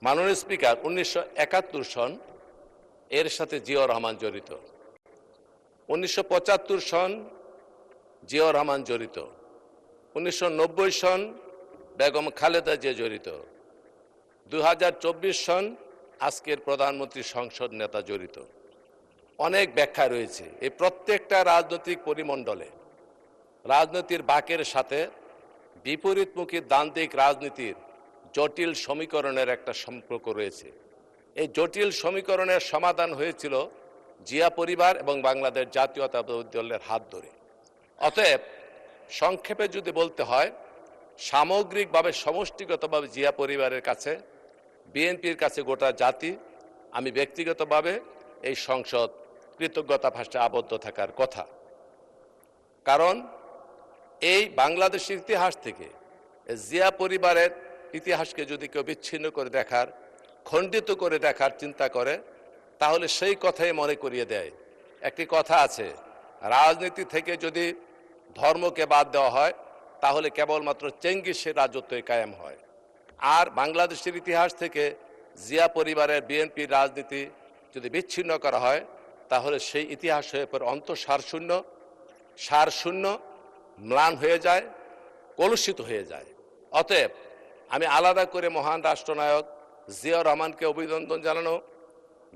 মাননীয় স্পিকার 1971 সন এর সাথে জিয়াউর রহমান জড়িত, 1975 সন জিয়াউর রহমান জড়িত, 1990 সন বেগম খালেদা জিয়া জড়িত, 2024 সন আজকের প্রধানমন্ত্রী সংসদ নেতা জড়িত। অনেক ব্যাখ্যা রয়েছে। এই প্রত্যেকটা রাজনৈতিক পরিমণ্ডলে রাজনীতির বাঁকের সাথে বিপরীতমুখী দ্বান্দ্বিক রাজনীতির জটিল সমীকরণের একটা সম্পর্ক রয়েছে। এই জটিল সমীকরণের সমাধান হয়েছিল জিয়া পরিবার এবং বাংলাদেশ জাতীয়তাবাদী দলের হাত ধরে। অতএব সংক্ষেপে যদি বলতে হয়, সামগ্রিকভাবে সমষ্টিগতভাবে জিয়া পরিবারের কাছে, বিএনপির কাছে গোটা জাতি, আমি ব্যক্তিগতভাবে এই সংসদ কৃতজ্ঞতা ভাষে আবদ্ধ থাকার কথা। কারণ এই বাংলাদেশের ইতিহাস থেকে জিয়া পরিবারের ইতিহাসকে যদি কেউ বিচ্ছিন্ন করে দেখার, খণ্ডিত করে দেখার চিন্তা করে, তাহলে সেই কথাই মনে করিয়ে দেয়। একটি কথা আছে, রাজনীতি থেকে যদি ধর্মকে বাদ দেওয়া হয় তাহলে কেবলমাত্র চেঙ্গিসের রাজত্বই কায়েম হয়। আর বাংলাদেশের ইতিহাস থেকে জিয়া পরিবারের বিএনপির রাজনীতি যদি বিচ্ছিন্ন করা হয় তাহলে সেই ইতিহাস হয়ে পড়ে অন্তঃসারশূন্য, সারশূন্য, ম্লান হয়ে যায়, কলুষিত হয়ে যায়। অতএব আমি আলাদা করে মহান রাষ্ট্রনায়ক জিয়াউর রহমানকে অভিনন্দন জানানো,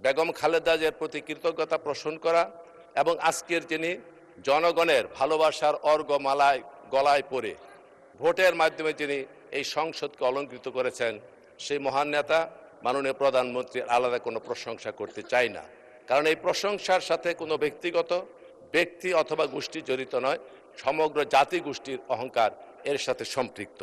বেগম খালেদা জিয়ার প্রতি কৃতজ্ঞতা পোষণ করা এবং আজকের যিনি জনগণের ভালোবাসার অর্ঘ্যমালায় গলায় পরে ভোটের মাধ্যমে যিনি এই সংসদকে অলঙ্কৃত করেছেন, সেই মহান নেতা মাননীয় প্রধানমন্ত্রীর আলাদা কোনো প্রশংসা করতে চাই না। কারণ এই প্রশংসার সাথে কোনো ব্যক্তিগত ব্যক্তি অথবা গোষ্ঠী জড়িত নয়, সমগ্র জাতি গোষ্ঠীর অহংকার এর সাথে সম্পৃক্ত।